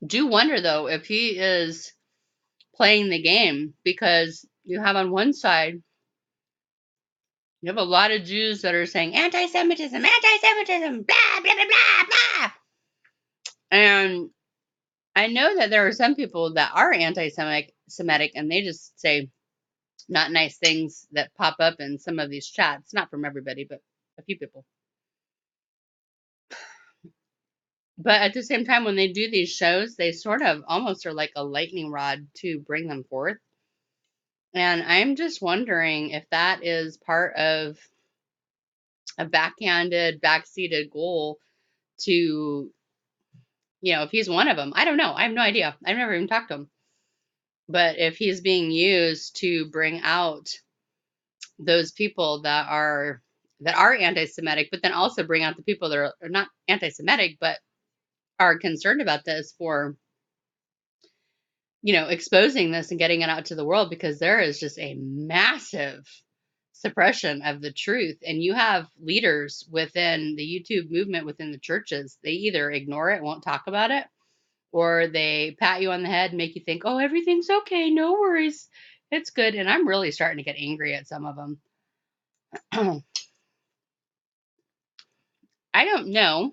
Do wonder, though, if he is playing the game, because you have on one side, you have a lot of Jews that are saying anti-Semitism, anti-Semitism, blah, blah, blah, blah, blah. And I know that there are some people that are anti-Semitic, and they just say not nice things that pop up in some of these chats. Not from everybody, but a few people. But at the same time, when they do these shows, they sort of almost are like a lightning rod to bring them forth. And I'm just wondering if that is part of a backhanded, backseated goal to, if he's one of them. I don't know. I have no idea. I've never even talked to him. But if he's being used to bring out those people that are anti-Semitic, but then also bring out the people that are not anti-Semitic, but are concerned about this for, exposing this and getting it out to the world, because there is just a massive suppression of the truth. And you have leaders within the YouTube movement, within the churches, they either ignore it, won't talk about it, or they pat you on the head and make you think, oh, everything's okay, no worries, it's good. And I'm really starting to get angry at some of them. I don't know.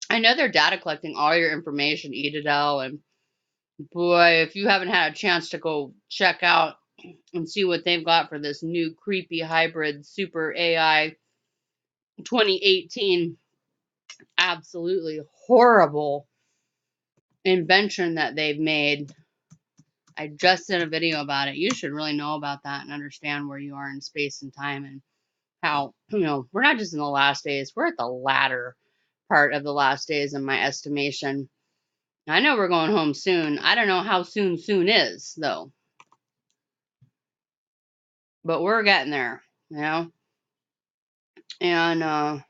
I know they're data collecting all your information, Edadel, and boy, if you haven't had a chance to go check out and see what they've got for this new creepy hybrid super AI 2018 absolutely horrible invention that they've made. I just did a video about it. You should really know about that and understand where you are in space and time, and how, we're not just in the last days, we're at the latter part of the last days in my estimation. I know we're going home soon. I don't know how soon is, though. But we're getting there, And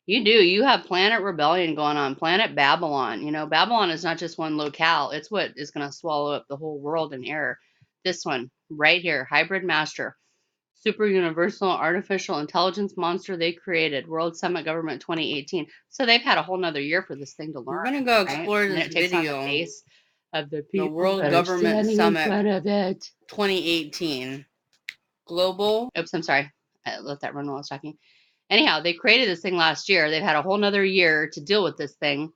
you have planet rebellion going on, planet Babylon. Babylon is not just one locale. It's what is going to swallow up the whole world in error. This one right here, hybrid master, super universal artificial intelligence monster they created, World Summit Government 2018. So they've had a whole nother year for this thing to learn. We're going to go explore this video. On the face of the people, the World Government Summit in front of it. 2018. Global. Oops, I'm sorry. I let that run while I was talking. Anyhow, they created this thing last year. They've had a whole nother year to deal with this thing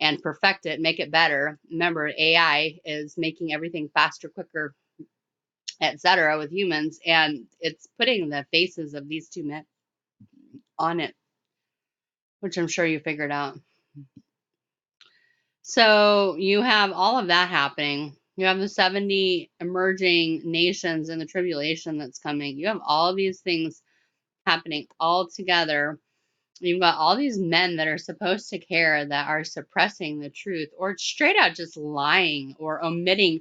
and perfect it, make it better. Remember, AI is making everything faster, quicker, etc. with humans, and it's putting the faces of these two men on it, which I'm sure you figured out. So you have all of that happening. You have the 70 emerging nations in the tribulation that's coming. You have all of these things happening all together. You've got all these men that are supposed to care that are suppressing the truth, or straight out just lying or omitting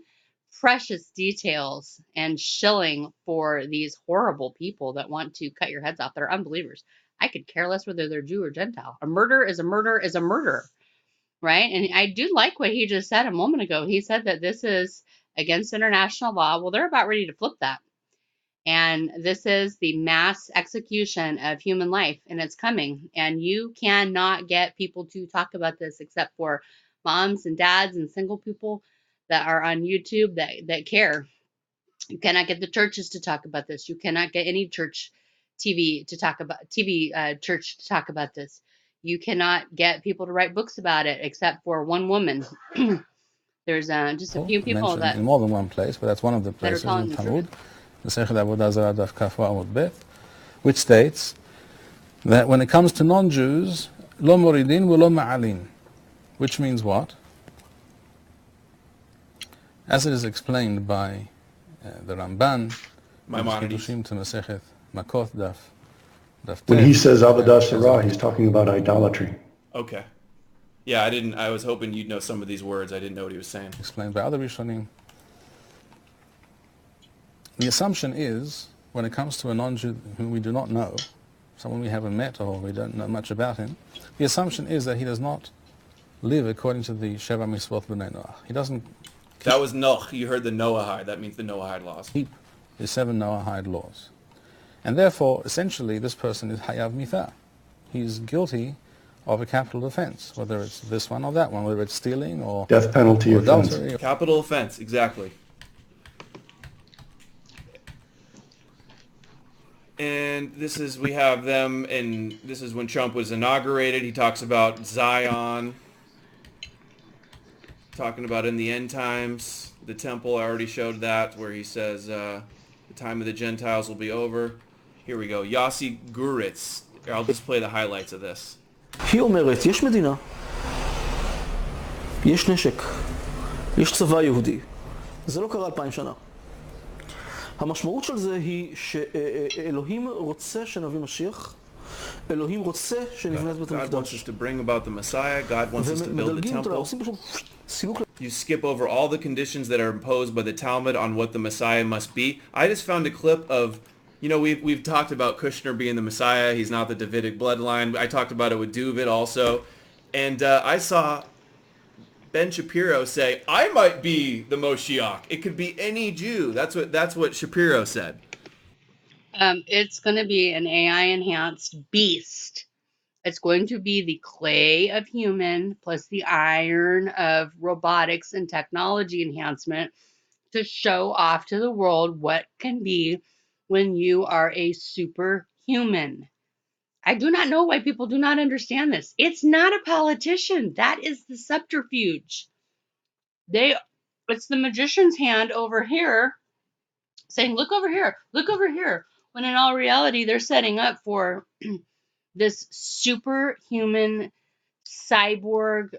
precious details and shilling for these horrible people that want to cut your heads off. They're unbelievers. I could care less whether they're Jew or Gentile. A murder is a murder is a murder, right? And I do like what he just said a moment ago. He said that this is against international law. Well, they're about ready to flip that. And this is the mass execution of human life, and it's coming. And you cannot get people to talk about this except for moms and dads and single people that are on YouTube that care. You cannot get the churches to talk about this. You cannot get any church church to talk about this. You cannot get people to write books about it except for one woman. There's just a few people that in more than one place, but that's one of the places in the Talmud. Which states that when it comes to non-Jews, lo moridin wa lo ma'alin, which means what? As it is explained by the Ramban, Maimonides. When he says Avodah Zarah, he's talking about idolatry. Okay. Yeah, I was hoping you'd know some of these words. I didn't know what he was saying. Explained by other Rishonim. The assumption is, when it comes to a non-Jew whom we do not know, someone we haven't met or we don't know much about him, the assumption is that he does not live according to the Sheva Mitzvot B'nai Noach. He doesn't... That was Noach. You heard the Noahide. That means the Noahide Laws. Keep the 7 Noahide laws. And therefore, essentially, this person is Hayav Mitha. He's guilty of a capital offense, whether it's this one or that one, whether it's stealing or Death penalty or offense. adultery. Capital offense, exactly. And this is, we have them, and this is when Trump was inaugurated. He talks about Zion, talking about in the end times, the temple. I already showed that, where he says the time of the Gentiles will be over. Here we go. Yossi Guritz. I'll just play the highlights of this. היא אומרת, יש מדינה, יש נשק, יש צבא יהודי. זה לא קרה 2000 שנה. המשמעות של זה היא שאלוהים רוצה שנביא משיח, אלוהים רוצה שנבנה את בית God wants us המקדש. to bring about the Messiah. God wants us to build the ומדלגים אותה, temple. עושים פשוט סילוק. You skip over all the conditions that are imposed by the Talmud on what the Messiah must be. I just found a clip of, you know, we've talked about Kushner being the Messiah. He's not the Davidic bloodline. I talked about it with Duvid also. And I saw Ben Shapiro say, I might be the Moshiach. It could be any Jew. That's what Shapiro said. It's going to be an AI-enhanced beast. It's going to be the clay of human plus the iron of robotics and technology enhancement to show off to the world what can be when you are a superhuman. I do not know why people do not understand this. It's not a politician. That is the subterfuge. It's the magician's hand over here saying, look over here, look over here. When in all reality, they're setting up for this superhuman cyborg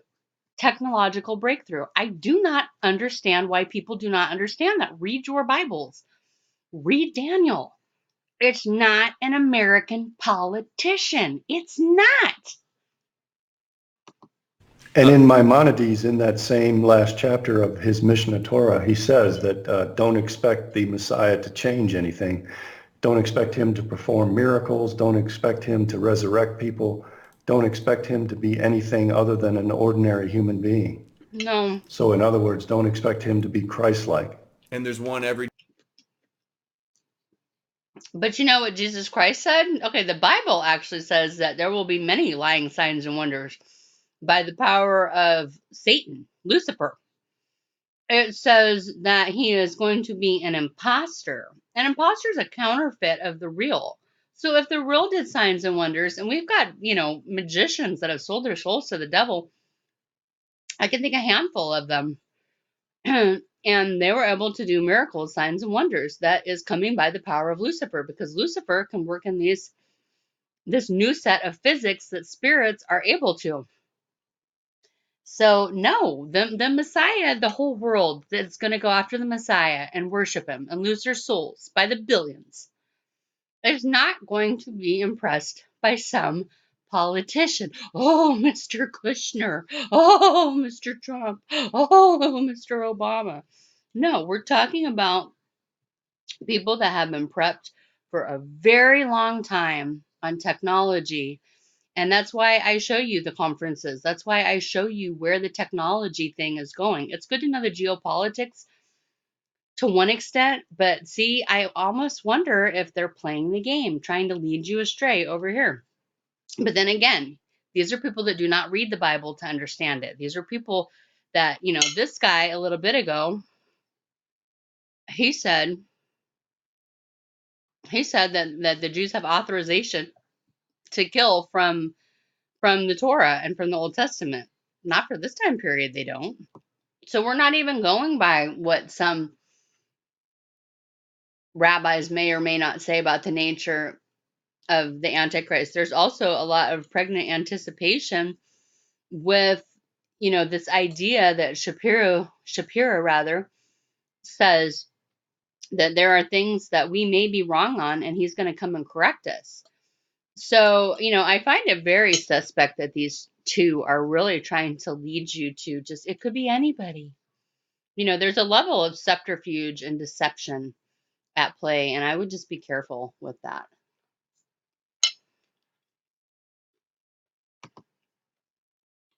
technological breakthrough. I do not understand why people do not understand that. Read your Bibles. Read Daniel. It's not an American politician. It's not. And in Maimonides, in that same last chapter of his Mishnah Torah, he says that don't expect the Messiah to change anything. Don't expect him to perform miracles. Don't expect him to resurrect people. Don't expect him to be anything other than an ordinary human being. No. So in other words, don't expect him to be Christ-like. And there's one every But you know what Jesus Christ said? Okay, the Bible actually says that there will be many lying signs and wonders by the power of Satan, Lucifer. It says that he is going to be an imposter. An imposter is a counterfeit of the real. So if the real did signs and wonders, and we've got, magicians that have sold their souls to the devil, I can think a handful of them. And they were able to do miracles, signs, and wonders. That is coming by the power of Lucifer, because Lucifer can work in this new set of physics that spirits are able to. So no, the Messiah, the whole world that's going to go after the Messiah and worship him and lose their souls by the billions is not going to be impressed by some politician. Oh, Mr. Kushner. Oh, Mr. Trump. Oh, Mr. Obama. No, we're talking about people that have been prepped for a very long time on technology. And that's why I show you the conferences. That's why I show you where the technology thing is going. It's good to know the geopolitics to one extent, but see, I almost wonder if they're playing the game, trying to lead you astray over here. But then again, these are people that do not read the Bible to understand it. These are people that, this guy a little bit ago, he said that the Jews have authorization to kill from the Torah and from the Old Testament. Not for this time period, they don't. So we're not even going by what some rabbis may or may not say about the nature of the Antichrist. There's also a lot of pregnant anticipation with, this idea that Shapiro rather says that there are things that we may be wrong on, and he's going to come and correct us. So, I find it very suspect that these two are really trying to lead you to just, it could be anybody. There's a level of subterfuge and deception at play, and I would just be careful with that.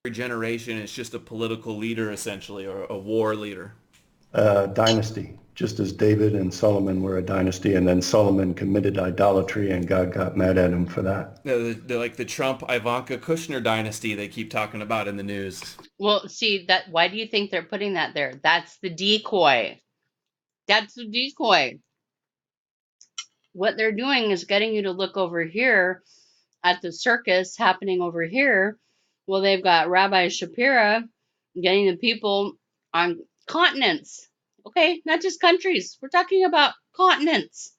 generation is just a political leader, essentially, or a war leader. Dynasty. just as David and Solomon were a dynasty, and then Solomon committed idolatry and God got mad at him for that. They're like the Trump Ivanka Kushner dynasty they keep talking about in the news. Well, see, that why do you think they're putting that there? That's the decoy. That's the decoy. What they're doing is getting you to look over here at the circus happening over here. Well, they've got Rabbi Shapiro getting the people on continents. Okay, not just countries. We're talking about continents.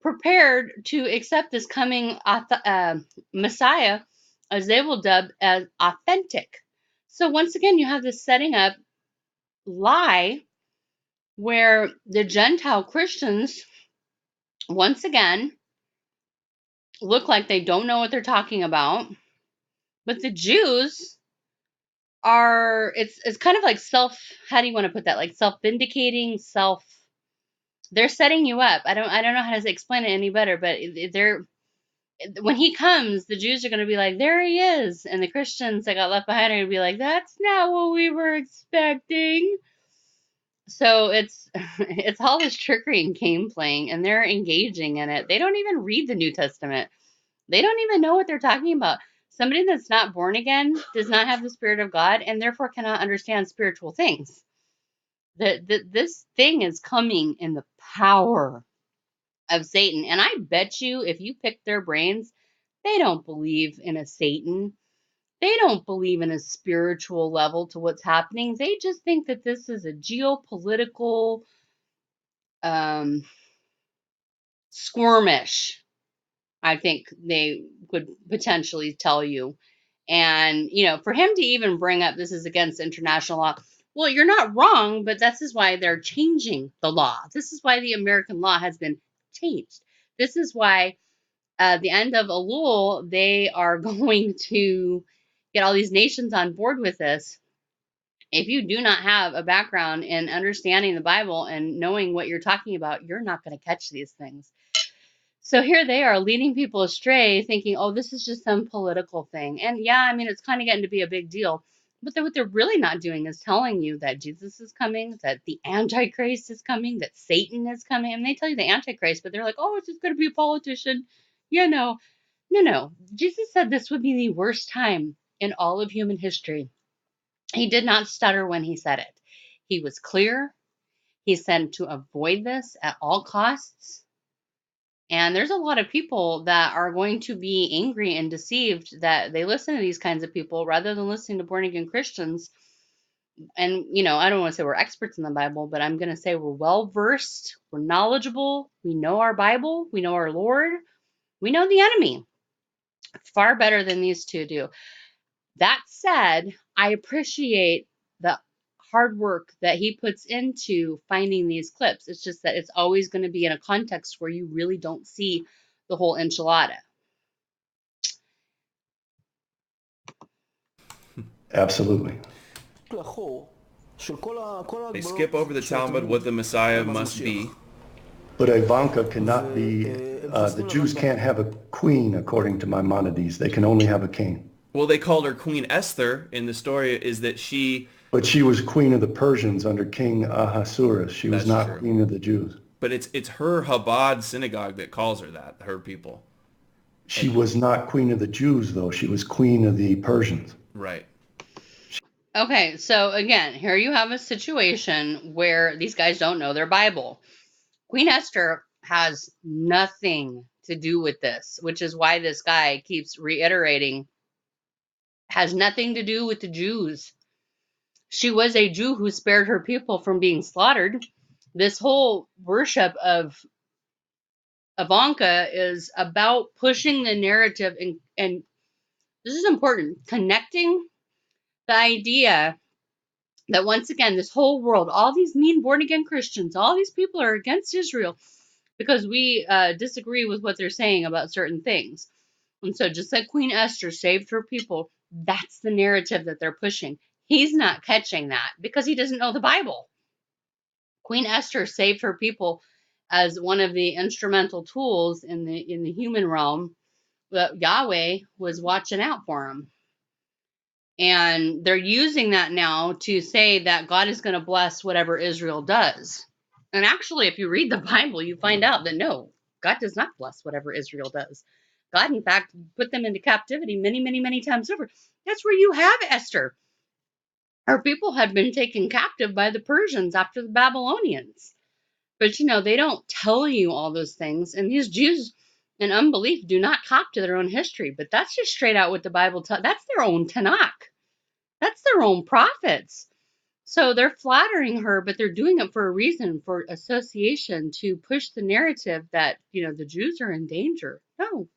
Prepared to accept this coming Messiah, as they will dub as authentic. So once again, you have this setting up lie where the Gentile Christians, once again, look like they don't know what they're talking about, but the Jews are, it's kind of like how do you want to put that? Like self-vindicating, they're setting you up. I don't know how to explain it any better, but when he comes, the Jews are going to be like, there he is. And the Christians that got left behind are going to be like, that's not what we were expecting. So it's it's all this trickery and game playing, and they're engaging in it. They don't even read the New Testament. They don't even know what they're talking about. Somebody that's not born again does not have the Spirit of God and therefore cannot understand spiritual things. This thing is coming in the power of Satan. And I bet you if you pick their brains, they don't believe in a Satan. They don't believe in a spiritual level to what's happening. They just think that this is a geopolitical skirmish. I think they would potentially tell you. And, for him to even bring up this is against international law, well, you're not wrong, but this is why they're changing the law. This is why the American law has been changed. This is why at the end of Elul, they are going to get all these nations on board with this. If you do not have a background in understanding the Bible and knowing what you're talking about, you're not going to catch these things. So here they are leading people astray, thinking, oh, this is just some political thing. And yeah, I mean, it's kind of getting to be a big deal. But what they're really not doing is telling you that Jesus is coming, that the Antichrist is coming, that Satan is coming. And they tell you the Antichrist, but they're like, oh, it's just going to be a politician. No. Jesus said this would be the worst time in all of human history. He did not stutter when he said it. He was clear. He said to avoid this at all costs. And there's a lot of people that are going to be angry and deceived that they listen to these kinds of people rather than listening to born again Christians. And, I don't want to say we're experts in the Bible, but I'm going to say we're well versed, we're knowledgeable, we know our Bible, we know our Lord, we know the enemy far better than these two do. That said, I appreciate the hard work that he puts into finding these clips. It's just that it's always going to be in a context where you really don't see the whole enchilada. Absolutely. They skip over the Talmud, what the Messiah must be. But Ivanka cannot be, the Jews can't have a queen according to Maimonides. They can only have a king. Well, they called her Queen Esther in the story, is that she... But she was queen of the Persians under King Ahasuerus. She was not true. Queen of the Jews. But it's her Chabad synagogue that calls her that, her people. She was not queen of the Jews, though. She was queen of the Persians. Right. Okay, so again, here you have a situation where these guys don't know their Bible. Queen Esther has nothing to do with this, which is why this guy keeps reiterating, has nothing to do with the Jews. She was a Jew who spared her people from being slaughtered. This whole worship of Ivanka is about pushing the narrative and this is important, connecting the idea that once again, this whole world, all these mean born-again Christians, all these people are against Israel because we disagree with what they're saying about certain things. And so just like Queen Esther saved her people, that's the narrative that they're pushing. He's not catching that because he doesn't know the Bible. Queen Esther saved her people as one of the instrumental tools in the human realm that Yahweh was watching out for them. And they're using that now to say that God is going to bless whatever Israel does. And actually, if you read the Bible, you find out that no, God does not bless whatever Israel does. God, in fact, put them into captivity many, many, many times over. That's where you have Esther. Our people had been taken captive by the Persians after the Babylonians. But they don't tell you all those things. And these Jews in unbelief do not cop to their own history. But that's just straight out what the Bible tells. That's their own Tanak. That's their own prophets. So they're flattering her, but they're doing it for a reason, for association, to push the narrative that, the Jews are in danger. No,